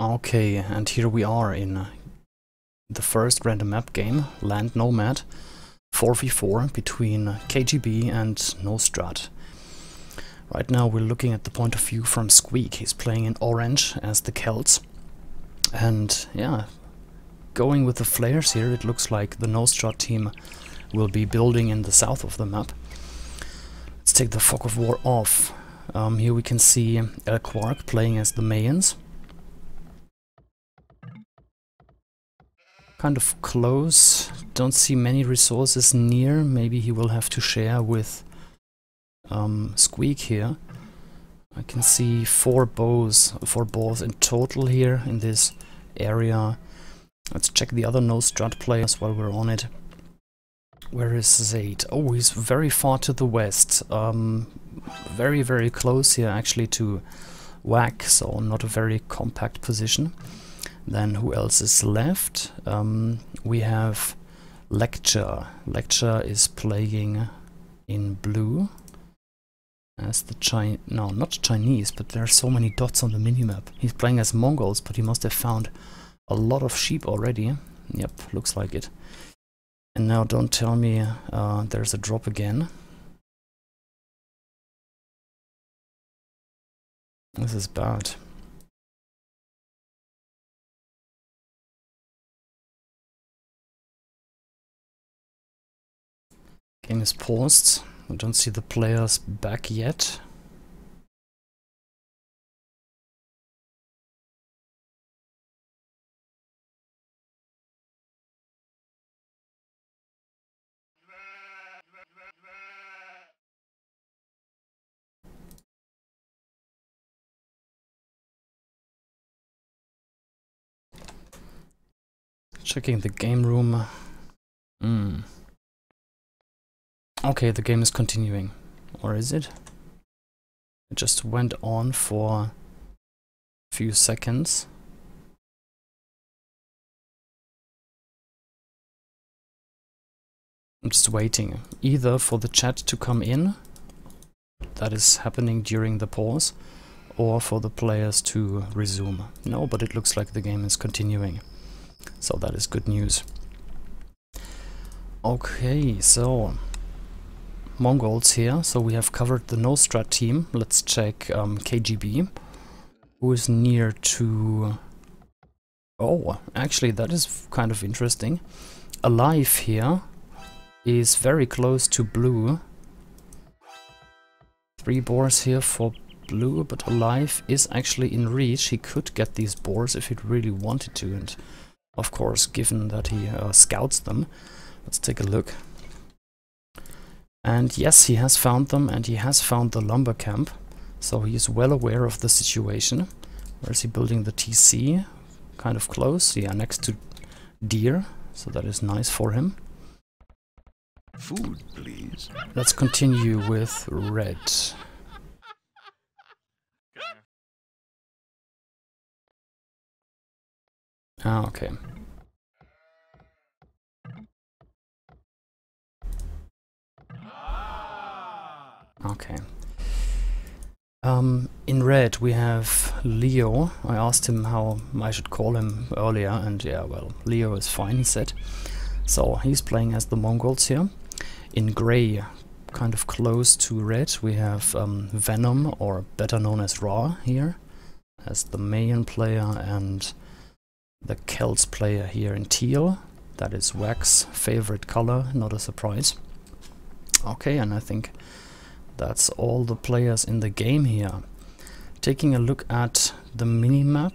Okay, and here we are in the first random map game, Land Nomad, 4v4 between KGB and NoStrat. Right now we're looking at the point of view from Squeak. He's playing in orange as the Celts. And yeah, going with the flares here, it looks like the NoStrat team will be building in the south of the map. Let's take the fog of war off. Here we can see El Quark playing as the Mayans. Kind of close, don't see many resources near. Maybe he will have to share with Squeak here. I can see four bows in total here in this area. Let's check the other NoStrat players while we're on it. Where is Zaid? Oh, he's very far to the west. Very, very close here actually to WiC, so not a very compact position. Then who else is left? We have Lecture. Lecture is playing in blue as the no, not Chinese, but there are so many dots on the minimap. He's playing as Mongols, but he must have found a lot of sheep already. Yep, looks like it. And now don't tell me there's a drop again. This is bad. Game is paused. I don't see the players back yet. Checking the game room. Okay, the game is continuing. Or is it? It just went on for a few seconds. I'm just waiting, either for the chat to come in, that is happening during the pause, or for the players to resume. No, but it looks like the game is continuing. So that is good news. Okay, so Mongols here, so we have covered the NoStrat team. Let's check KGB, who is near to... Oh, actually that is kind of interesting. Alive here is very close to blue. 3 boars here for blue, but Alive is actually in reach. He could get these boars if he really wanted to, and of course, given that he scouts them. Let's take a look. And yes, he has found them, and he has found the lumber camp. So he is well aware of the situation. Where is he building the TC? Kind of close, yeah, next to deer. So that is nice for him. Food, please. Let's continue with red. Ah, okay. Okay. In red we have Leo. I asked him how I should call him earlier, and yeah, well, Leo is fine, he said. So he's playing as the Mongols here. In grey, kind of close to red, we have Venom, or better known as Ra, here, as the Mayan player, and the Celts player here in teal. That is WiC's favorite color, not a surprise. Okay, and I think that's all the players in the game here. Taking a look at the minimap,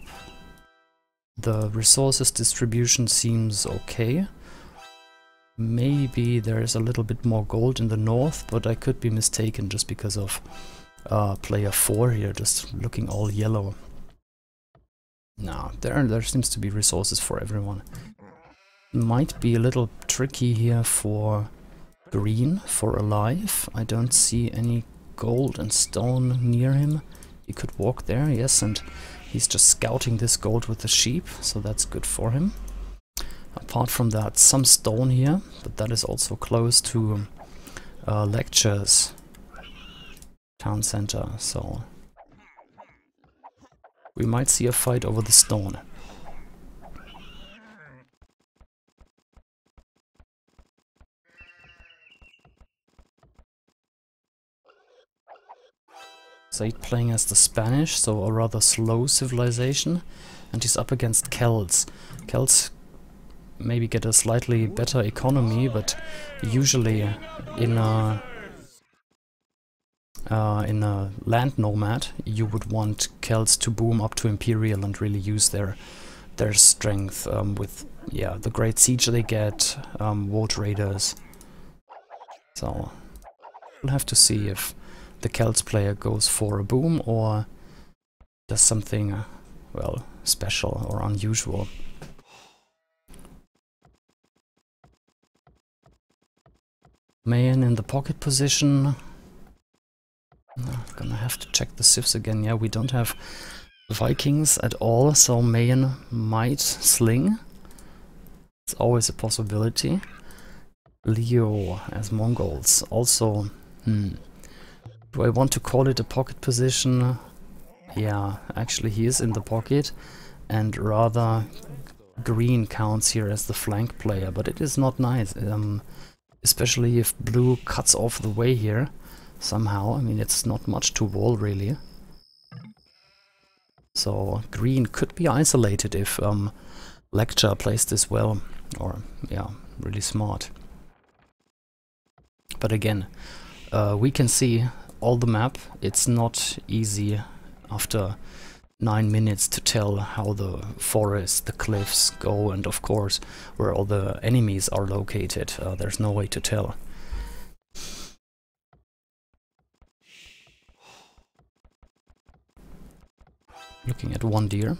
the resources distribution seems okay. Maybe there is a little bit more gold in the north, but I could be mistaken just because of player 4 here, just looking all yellow. No, there seems to be resources for everyone. Might be a little tricky here for green, for Alive. I don't see any gold and stone near him. He could walk there, yes, and he's just scouting this gold with the sheep, so that's good for him. Apart from that, some stone here, but that is also close to Lecture's town center, so We might see a fight over the stone. Zaid playing as the Spanish, so a rather slow civilization, and he's up against Celts. Celts maybe get a slightly better economy, but usually in a land nomad you would want Celts to boom up to Imperial and really use their strength with the great siege they get, Woad Raiders. So we'll have to see if the Celts player goes for a boom or does something, well, special or unusual. Mayan in the pocket position. I'm gonna have to check the civs again. Yeah, we don't have Vikings at all, so Mayan might sling. It's always a possibility. Leo as Mongols. Also, do I want to call it a pocket position? Yeah, actually he is in the pocket, and rather green counts here as the flank player, but it is not nice, especially if blue cuts off the way here somehow. I mean, it's not much to wall really. So green could be isolated if Lecture plays this well, or yeah, really smart. But again, we can see all the map. It's not easy after 9 minutes to tell how the forest, the cliffs go, and of course where all the enemies are located. There's no way to tell. Looking at one deer.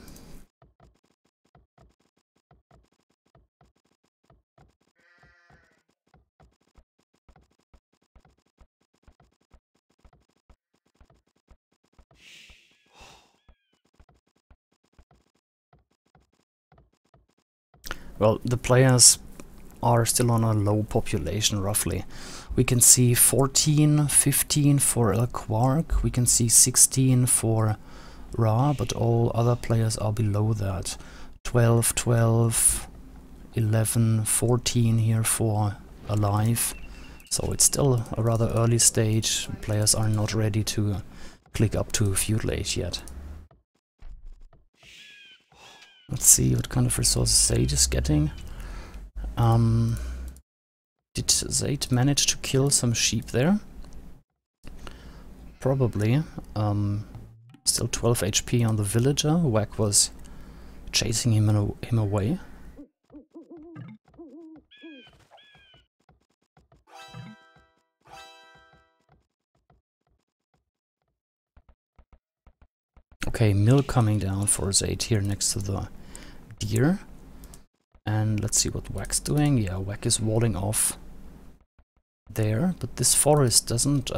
Well, the players are still on a low population, roughly. We can see 14, 15 for El Quark, we can see 16 for Ra, but all other players are below that. 12, 12, 11, 14 here for Alive. So it's still a rather early stage. Players are not ready to click up to Feudal Age yet. Let's see what kind of resources Zaid is getting. Did Zaid manage to kill some sheep there? Probably. Still 12 HP on the villager. WiC was chasing him away. Okay, mill coming down for Zaid here next to the deer. And let's see what WiC's doing. Yeah, WiC is walling off there, but this forest doesn't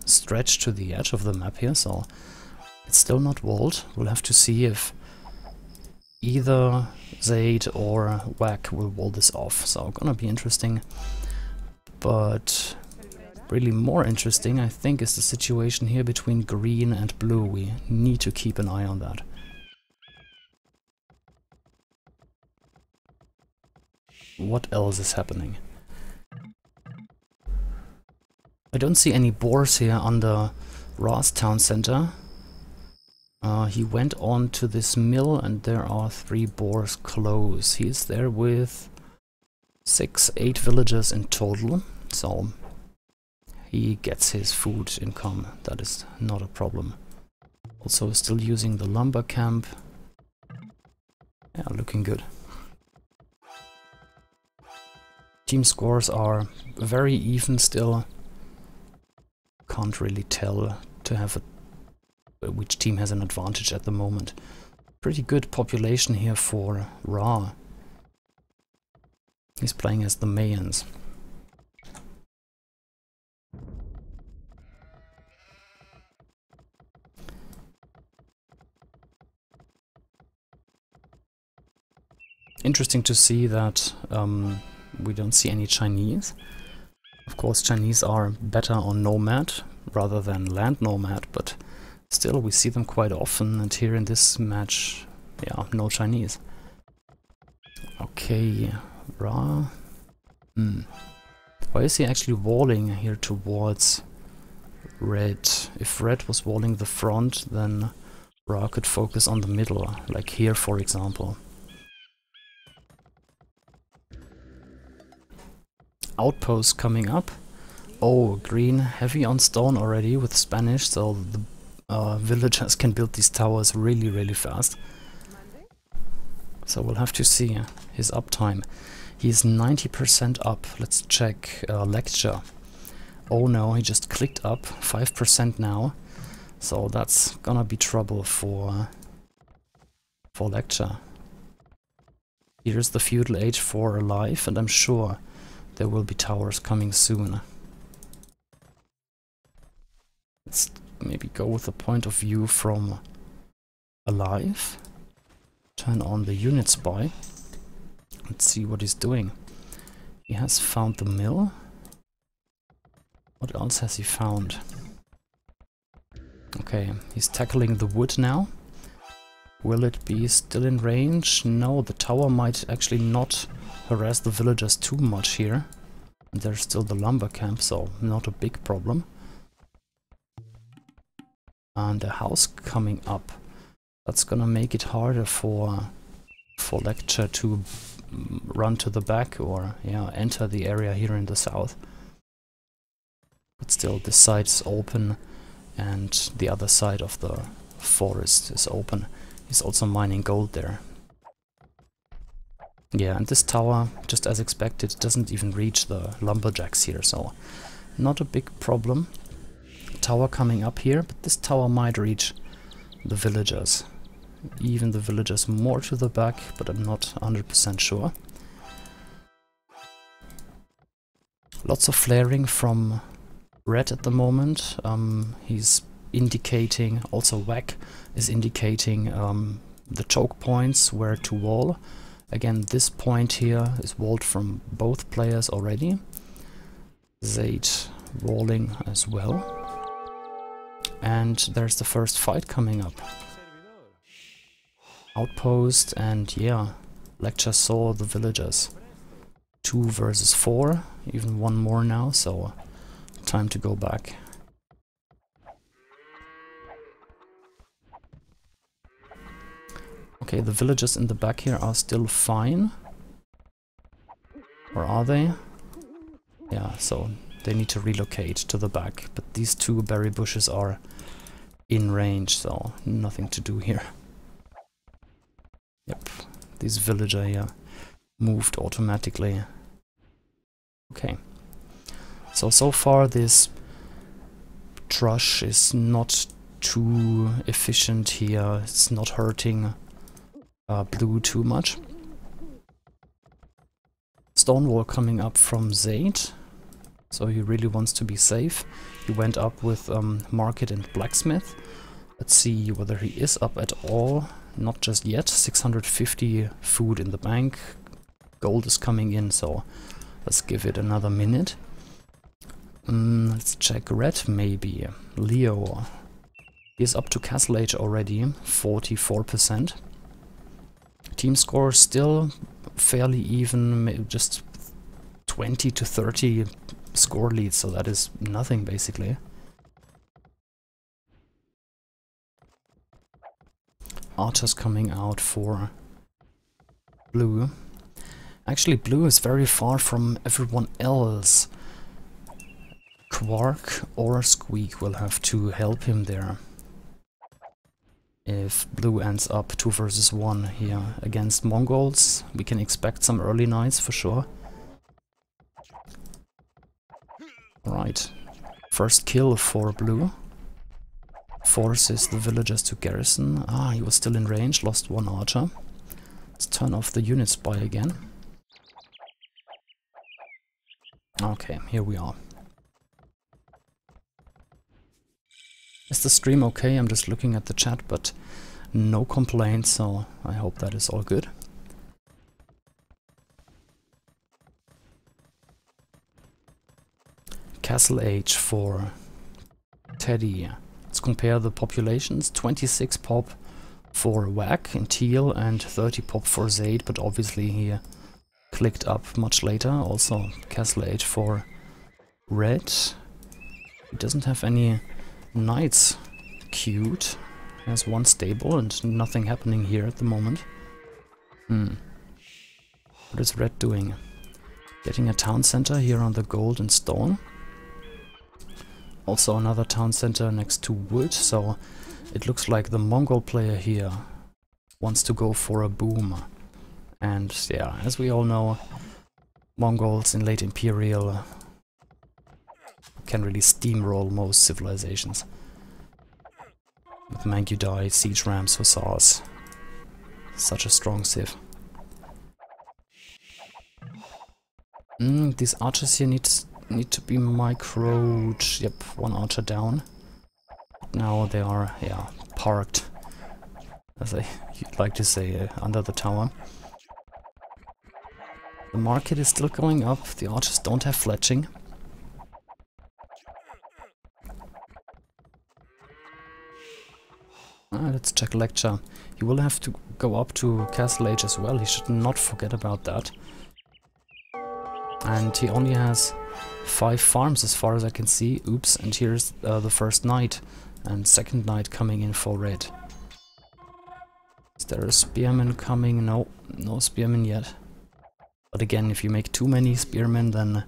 stretch to the edge of the map here, so it's still not walled. We'll have to see if either Zaid or WiC will wall this off, so gonna be interesting. But really more interesting, I think, is the situation here between green and blue. We need to keep an eye on that. What else is happening? I don't see any boars here on the Ra's town center. He went on to this mill and there are 3 boars close. He's there with 6, 8 villagers in total, so he gets his food income. That is not a problem. Also still using the lumber camp. Yeah, looking good. Team scores are very even still. Can't really tell to have which team has an advantage at the moment. Pretty good population here for Ra. He's playing as the Mayans. Interesting to see that we don't see any Chinese. Of course, Chinese are better on Nomad rather than Land Nomad, but Still, we see them quite often, and here in this match, yeah, no Chinese. Okay, Ra. Why is he actually walling here towards Red? If Red was walling the front, then Ra could focus on the middle, like here, for example. Outpost coming up. Oh, green, heavy on stone already with Spanish, so the villagers can build these towers really, really fast. So we'll have to see his uptime. He's 90% up. Let's check lecture. Oh no, he just clicked up 5% now. So that's gonna be trouble for lecture. Here's the feudal age for alive, and I'm sure there will be towers coming soon. Let's maybe go with a point of view from alive. Turn on the unit spy. Let's see what he's doing. He has found the mill. What else has he found? Okay, he's tackling the wood now. Will it be still in range? No, the tower might actually not harass the villagers too much here. And there's still the lumber camp, so not a big problem. And a house coming up. That's gonna make it harder for lecture to run to the back or enter the area here in the south. But still, this side is open and the other side of the forest is open. He's also mining gold there. Yeah, and this tower, just as expected, doesn't even reach the lumberjacks here, so not a big problem. Tower coming up here, but this tower might reach the villagers. Even the villagers more to the back, but I'm not 100% sure. Lots of flaring from Red at the moment. He's indicating, also WiC is indicating the choke points where to wall. Again, this point here is walled from both players already. Zaid walling as well. And there's the first fight coming up. Outpost, and yeah, lecture saw the villagers. 2 versus 4, even one more now, so time to go back. Okay, the villagers in the back here are still fine. Or are they? Yeah, so they need to relocate to the back, but these 2 berry bushes are in range, so nothing to do here. Yep, this villager here moved automatically. Okay, so far this trush is not too efficient here. It's not hurting blue too much. Stonewall coming up from Zaid, so he really wants to be safe. He went up with Market and Blacksmith. Let's see whether he is up at all. Not just yet. 650 food in the bank. Gold is coming in, so let's give it another minute. Let's check Red maybe. Leo. He's up to Castle Age already. 44%. Team score still fairly even. Just 20 to 30 score leads, so that is nothing basically. Archers coming out for blue. Actually, blue is very far from everyone else. Quark or Squeak will have to help him there. If blue ends up 2 versus 1 here against Mongols, we can expect some early nights for sure. Alright, first kill for blue. Forces the villagers to garrison. Ah, he was still in range, lost 1 archer. Let's turn off the unit spy again. Okay, here we are. Is the stream okay? I'm just looking at the chat, but no complaints, so I hope that is all good. Castle Age for Teddy. Let's compare the populations. 26 pop for WiC in teal and 30 pop for Zaid, but obviously he clicked up much later. Also Castle Age for red. He doesn't have any knights queued. He has one stable and nothing happening here at the moment. What is red doing? Getting a town center here on the gold and stone. Also another town center next to wood, so it looks like the Mongol player here wants to go for a boom. And yeah, as we all know, Mongols in late Imperial can really steamroll most civilizations. With Mangudai, siege rams, hussars. Such a strong civ. These archers here need to be microed. Yep, one archer down. Now they are, yeah, parked, as you'd like to say, under the tower. The market is still going up. The archers don't have fletching. Let's check lecture. He will have to go up to Castle Age as well. He should not forget about that. And he only has 5 farms as far as I can see. Oops, and here's the first knight and second knight coming in for red. Is there a spearman coming? No, no spearman yet. But again, if you make too many spearmen, then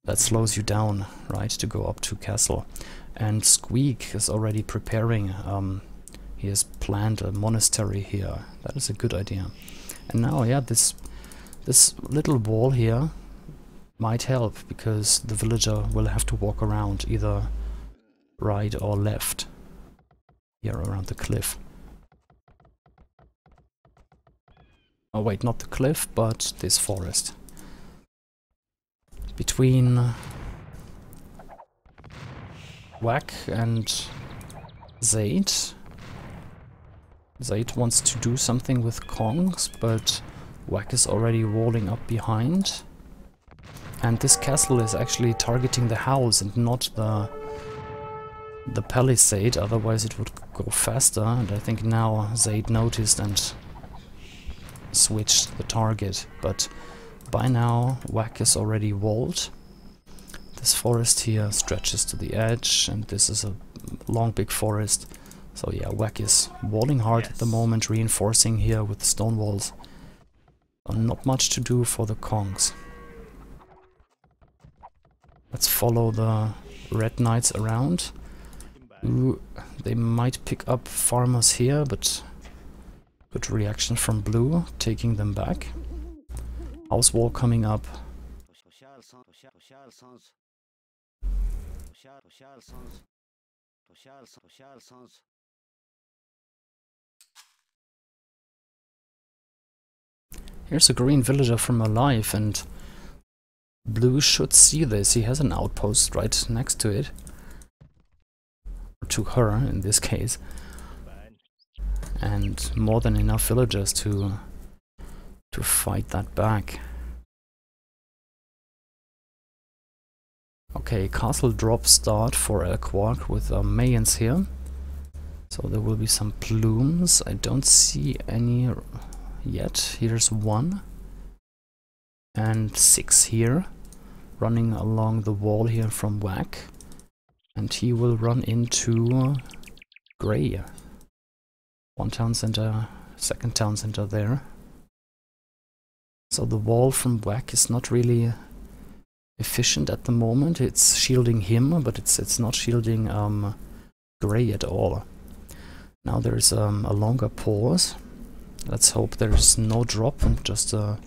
that slows you down, right, to go up to castle. And Squeak is already preparing. He has planned a monastery here. That is a good idea. And now, yeah, this little wall here might help, because the villager will have to walk around either right or left here around the cliff. Oh wait, not the cliff, but this forest. Between WiC and Zaid. Zaid wants to do something with Kongs, but WiC is already walling up behind. And this castle is actually targeting the house and not the palisade, otherwise it would go faster. And I think now Zaid noticed and switched the target. But by now WiC is already walled. This forest here stretches to the edge, and this is a long big forest. So yeah, WiC is walling hard at the moment, reinforcing here with stone walls. Not much to do for the Kongs. Let's follow the red knights around. Ooh, they might pick up farmers here, but good reaction from blue, taking them back. House wall coming up. Here's a green villager from Alive, and blue should see this. He has an outpost right next to it. Or to her, in this case. And more than enough villagers to fight that back. Okay, castle drop start for Elquark with Mayans here. So there will be some plumes. I don't see any yet. Here's 1. And 6 here, running along the wall here from WiC. And he will run into Grey. One town center, second town center there. So the wall from WiC is not really efficient at the moment. It's shielding him, but it's not shielding Grey at all. Now there's a longer pause. Let's hope there's no drop and just a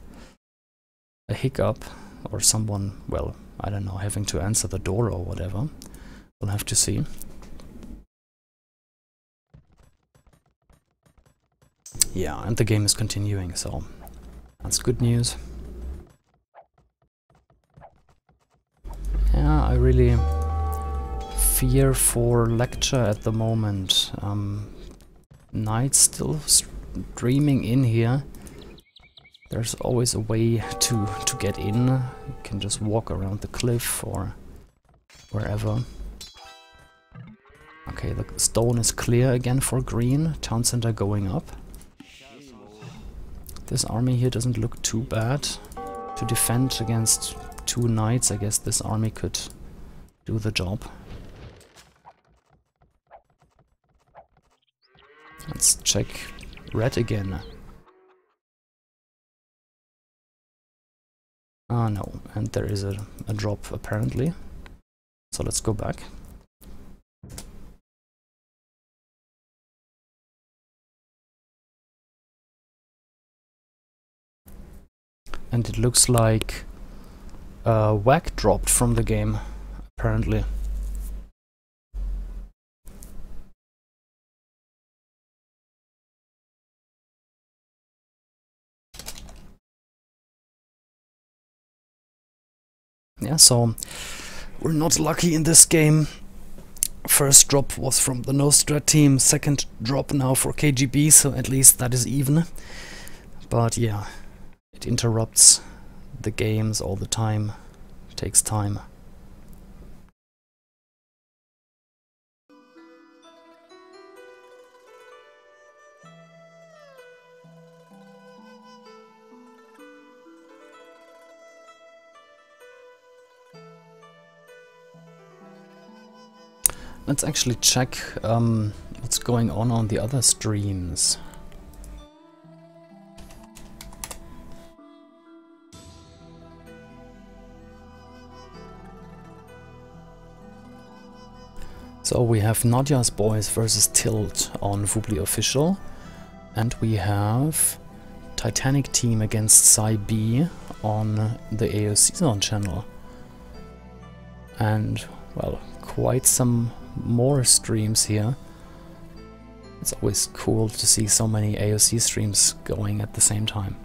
hiccup, or someone, well, I don't know, having to answer the door or whatever. We'll have to see. Yeah, and the game is continuing, so that's good news. Yeah, I really fear for lecture at the moment. Knights still streaming in here. There's always a way to get in. You can just walk around the cliff or wherever. Okay, the stone is clear again for green. Town center going up. This army here doesn't look too bad. To defend against 2 knights, I guess this army could do the job. Let's check red again. Ah, no, and there is a drop apparently. So let's go back. And it looks like WiC dropped from the game, apparently. Yeah, so we're not lucky in this game. First drop was from the NoStrat team, second drop now for KGB, so at least that is even. But yeah, it interrupts the games all the time. It takes time. Let's actually check what's going on the other streams. So we have Nadia's Boys versus Tilt on Voobly Official, and we have Titanic Team against Psy B on the AOC Zone channel. And, well, quite some more streams here. It's always cool to see so many AOC streams going at the same time.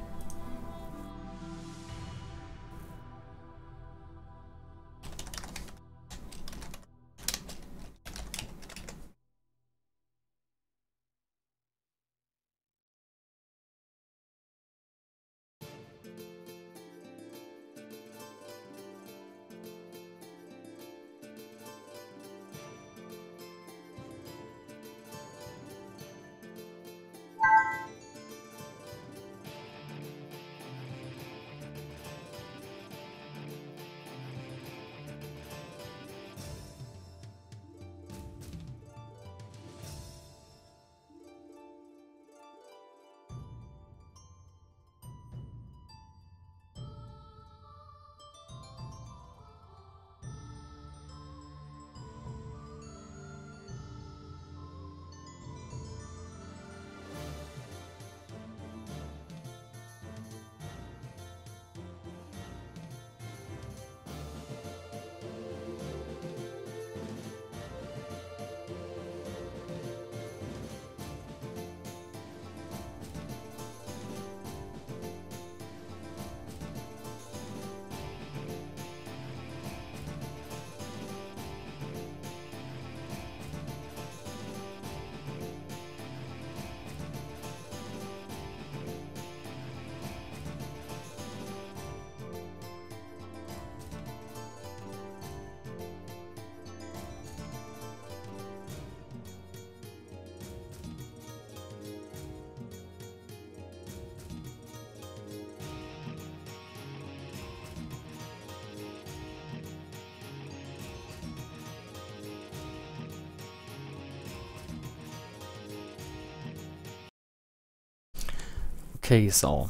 Okay, so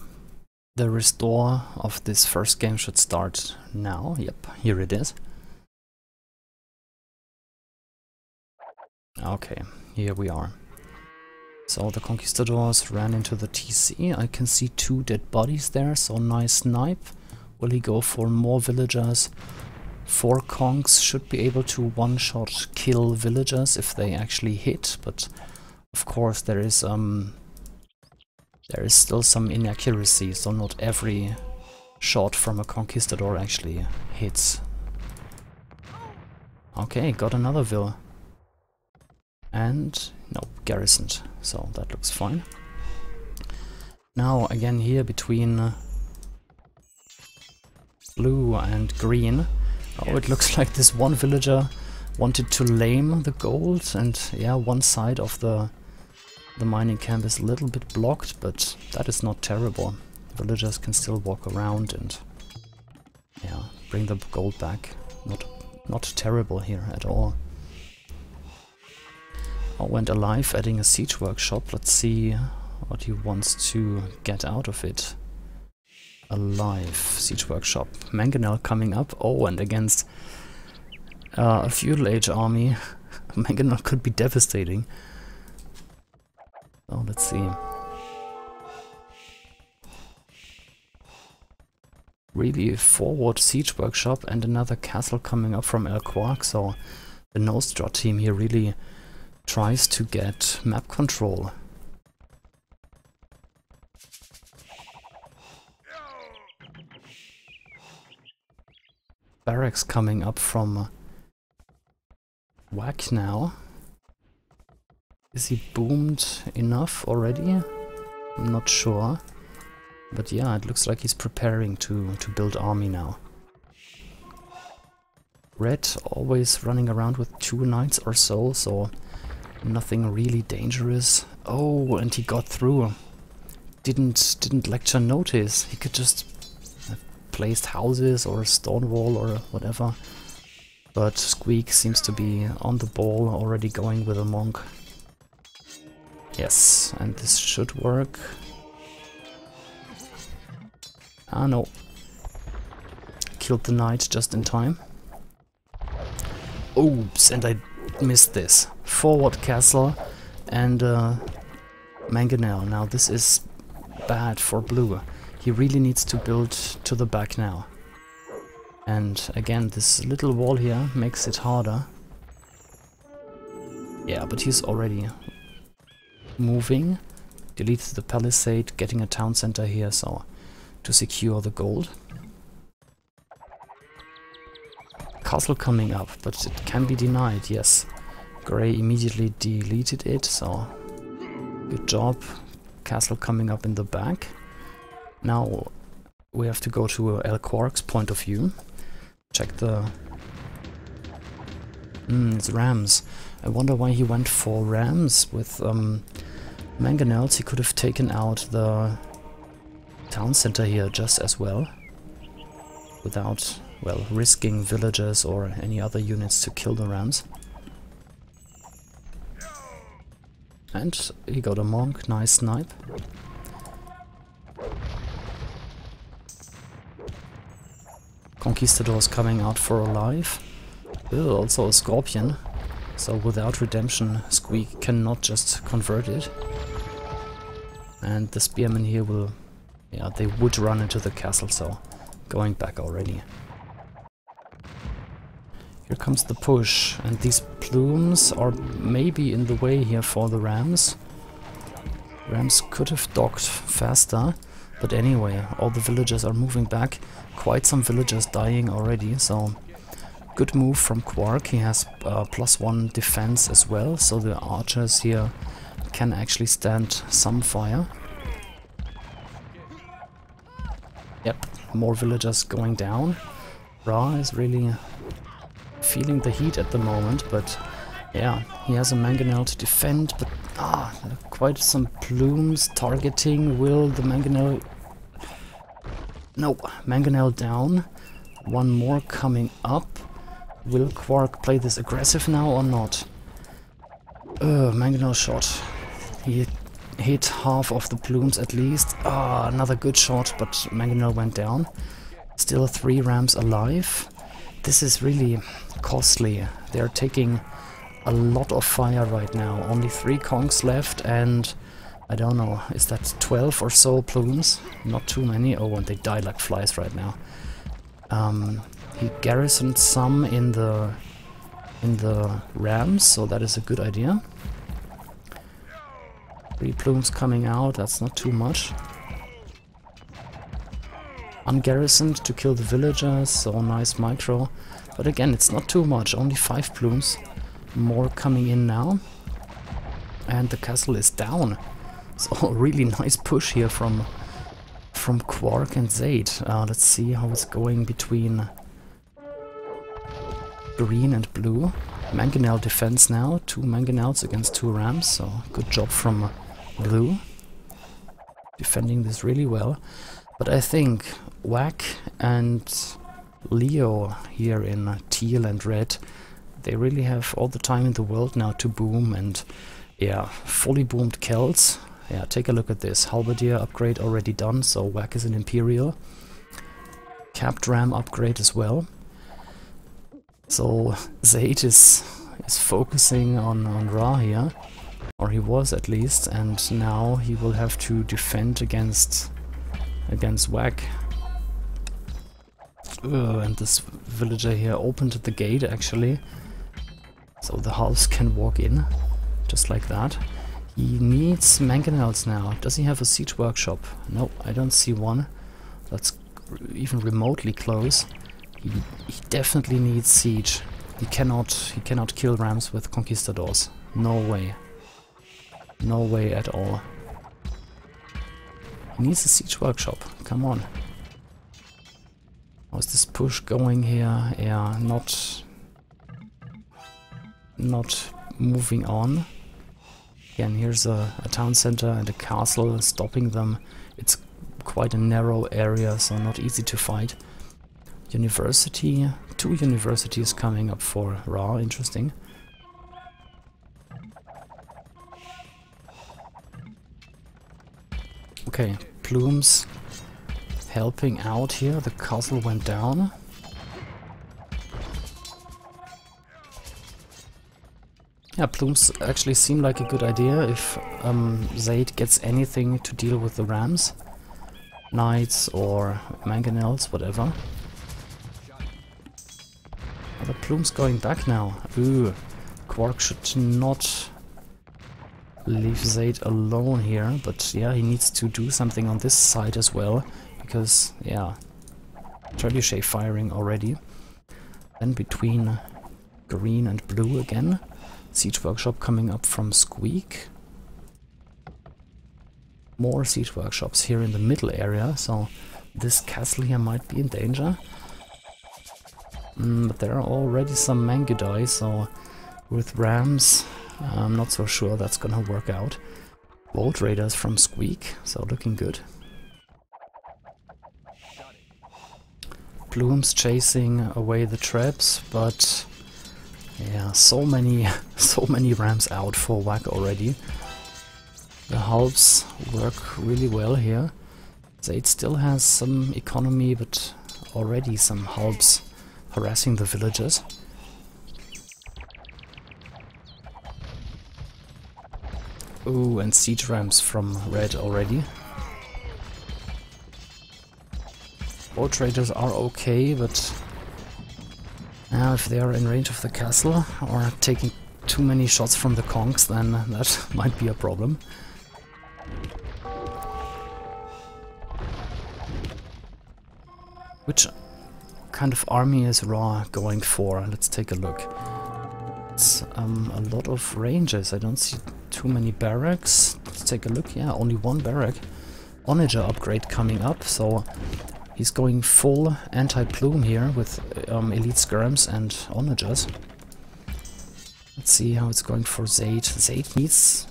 the restore of this first game should start now. Yep, here it is. Okay, here we are. So the Conquistadors ran into the TC. I can see 2 dead bodies there, so nice snipe. Will he go for more villagers? 4 conks should be able to one-shot kill villagers if they actually hit, but of course there is still some inaccuracy, so not every shot from a Conquistador actually hits. Okay, got another vill. And, nope, garrisoned, so that looks fine. Now, again here between blue and green. Oh, it looks like this one villager wanted to lame the gold, and yeah, one side of the mining camp is a little bit blocked, but that is not terrible. Villagers can still walk around and yeah, bring the gold back. Not terrible here at all. I went alive, adding a siege workshop. Let's see what he wants to get out of it. Alive, siege workshop. Mangonel coming up. Oh, and against a feudal age army, Mangonel could be devastating. Oh, let's see. Really forward siege workshop and another castle coming up from El Quark, so the NoStrat team here really tries to get map control. Barracks coming up from WiC now. Is he boomed enough already? I'm not sure. But yeah, it looks like he's preparing to build army now. Red always running around with 2 knights or so, so nothing really dangerous. Oh, and he got through. Didn't lecture notice. He could just have placed houses or a stone wall or whatever. But Squeak seems to be on the ball, already going with a monk. Yes, and this should work. Ah, no. Killed the knight just in time. Oops, and I missed this. Forward castle and Mangonel. Now this is bad for blue. He really needs to build to the back now. And again, this little wall here makes it harder. Yeah, but he's already moving. Deleted the palisade, getting a town center here, so to secure the gold. Castle coming up, but it can be denied, yes. Grey immediately deleted it, so good job. Castle coming up in the back. Now we have to go to El Quark's point of view. Check the... it's rams. I wonder why he went for rams. With mangonels he could have taken out the town center here just as well, without, well, risking villagers or any other units to kill the rams. And he got a monk, nice snipe. Conquistadors coming out for alive. Also a scorpion, so without redemption Squeak cannot just convert it. And the spearmen here will... yeah, they would run into the castle, so going back already. Here comes the push, and these plumes are maybe in the way here for the rams. Rams could have docked faster, but anyway, all the villagers are moving back. Quite some villagers dying already, so good move from Quark. He has +1 defense as well, so the archers here can actually stand some fire. Yep, more villagers going down. Ra is really feeling the heat at the moment, but yeah, he has a mangonel to defend, but quite some plumes targeting. Will the mangonel... no, mangonel down. One more coming up. Will Quark play this aggressive now or not? Mangonel shot. He hit half of the plumes at least. Another good shot, but mangonel went down. Still 3 rams alive. This is really costly. They're taking a lot of fire right now. Only 3 conks left, and I don't know, is that 12 or so plumes? Not too many. Oh, and they die like flies right now. He garrisoned some in the rams, so that is a good idea. 3 plumes coming out, that's not too much. Ungarrisoned to kill the villagers, so nice micro. But again, it's not too much, only 5 plumes. More coming in now. And the castle is down. So really nice push here from Quark and Zaid. Let's see how it's going between green and blue. mangonel defense now. 2 mangonels against 2 rams, so good job from blue. Defending this really well. But I think WiC and Leo here in teal and red, they really have all the time in the world now to boom, and yeah, fully boomed Celts. Yeah, take a look at this. Halberdier upgrade already done, so WiC is an Imperial. Capped Ram upgrade as well. So Zaid is focusing on Ra here, or he was at least, and now he will have to defend against WiC. And this villager here opened the gate actually, so the halves can walk in, just like that. He needs mangonels now. Does he have a siege workshop? No, I don't see one. That's even remotely close. He definitely needs siege. He cannot kill rams with conquistadors. No way. No way at all. He needs a siege workshop. Come on. How's this push going here? Yeah, not moving on. Again, here's a town center and a castle stopping them. It's quite a narrow area, so not easy to fight. University, 2 universities coming up for Ra, interesting. Okay, Plumes helping out here. The castle went down. Yeah, Plumes actually seem like a good idea if Zaid gets anything to deal with the rams. Knights or mangonels, whatever. Are the Plumes going back now? Ooh, Quark should not leave Zaid alone here, but yeah, he needs to do something on this side as well, because, yeah, trebuchet firing already. Then between green and blue again. Siege workshop coming up from Squeak. More siege workshops here in the middle area, so this castle here might be in danger. But there are already some Mangudai, so with rams, I'm not so sure that's gonna work out. Bolt raiders from Squeak, so looking good. Plumes chasing away the traps, but yeah, so many rams out for WiC already. The halves work really well here. Zaid still has some economy, but already some halves harassing the villagers. Ooh, and siege rams from red already. Boat traders are okay, but now if they are in range of the castle or taking too many shots from the conks, then that might be a problem. Which kind of army is Ra going for? Let's take a look. It's a lot of ranges. I don't see too many barracks. Let's take a look. Yeah, only 1 barrack. Onager upgrade coming up, so he's going full anti-plume here with elite skirms and onagers. Let's see how it's going for Zaid. Zaid needs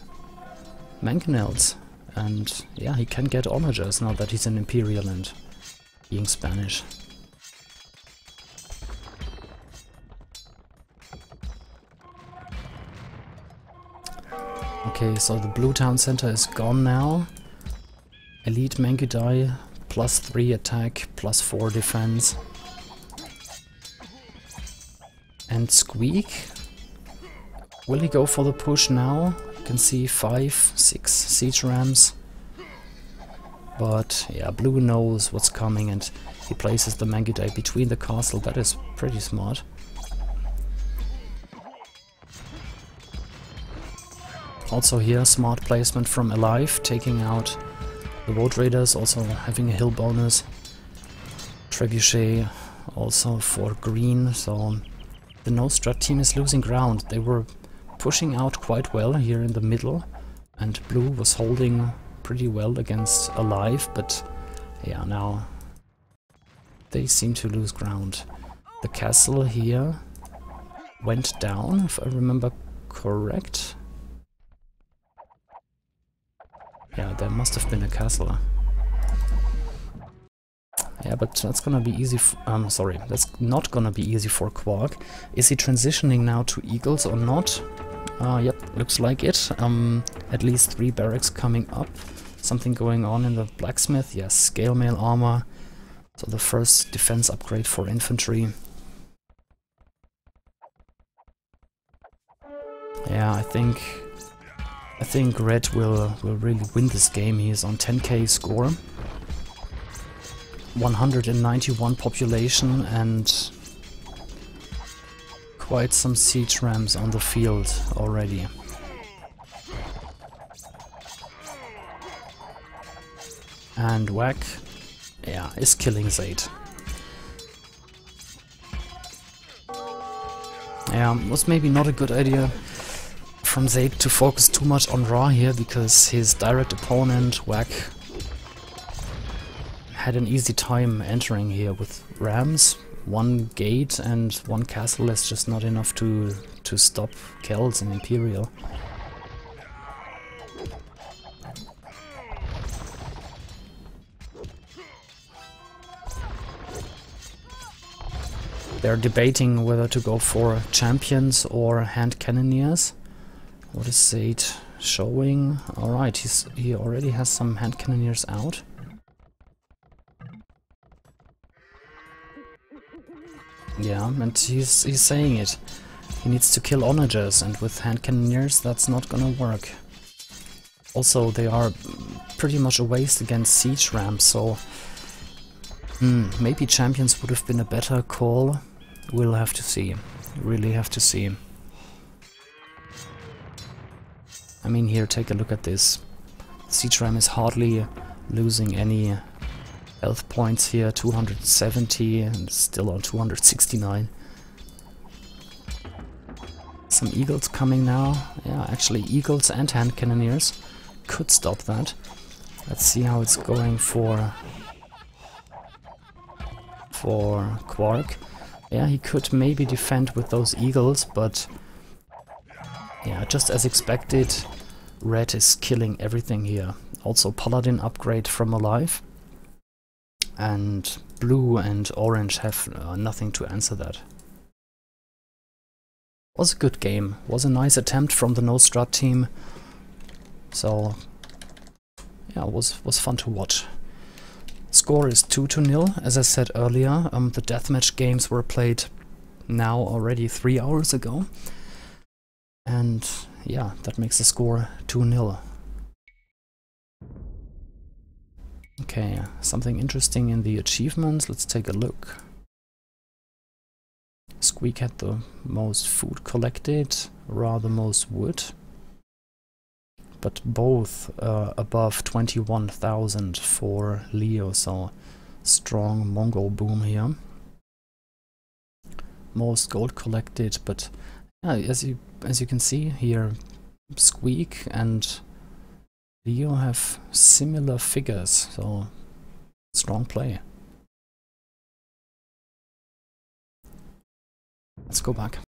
mangonels, and yeah, he can get onagers now that he's an Imperial and being Spanish. Okay, so the blue town center is gone now. Elite Mangudai, +3 attack, +4 defense. And Squeak. Will he go for the push now? You can see 5, 6 siege rams. But yeah, blue knows what's coming and he places the Mangudai between the castle. That is pretty smart. Also here, smart placement from Alive, taking out the Road Raiders, also having a hill bonus. Trebuchet also for green, so the NoStrat team is losing ground. They were pushing out quite well here in the middle, and blue was holding pretty well against Alive, but yeah, now they seem to lose ground. The castle here went down, if I remember correct. Yeah, there must have been a castle. Yeah, but that's gonna be easy. Sorry, that's not gonna be easy for Quark. Is he transitioning now to Eagles or not? Yep, looks like it. At least 3 barracks coming up. Something going on in the blacksmith. Yes, scale mail armor. So the first defense upgrade for infantry. Yeah, I think Red will really win this game. He is on 10k score. 191 population and quite some siege rams on the field already. And WiC, yeah, is killing Zaid. Yeah, was maybe not a good idea from Zaid to focus too much on Ra here, because his direct opponent, WiC, had an easy time entering here with rams. 1 gate and 1 castle is just not enough to stop Kells and Imperial. They're debating whether to go for champions or hand cannoneers. What is Zaid showing? Alright, he already has some hand cannoneers out. Yeah, and he's saying it. He needs to kill onagers, and with hand cannoneers that's not gonna work. Also, they are pretty much a waste against siege rams, so maybe champions would have been a better call. We'll have to see. Really have to see. I mean, here, take a look at this. Siege ram is hardly losing any health points here, 270 and still on 269. Some eagles coming now. Yeah, actually eagles and hand cannoneers could stop that. Let's see how it's going for Quark. Yeah, he could maybe defend with those eagles, but yeah, just as expected, Red is killing everything here. Also Paladin upgrade from Alive. And blue and orange have nothing to answer that. Was a good game. Was a nice attempt from the NoStrat team. So yeah, was fun to watch. Score is 2-0, as I said earlier. The deathmatch games were played now already 3 hours ago. And yeah, that makes the score 2-0. Okay, something interesting in the achievements. Let's take a look. Squeak had the most food collected, Ra the most wood. But both above 21,000 for Leo, so strong Mongol boom here. Most gold collected, but yeah, as you can see here, Squeak and Leo have similar figures, so strong play. Let's go back.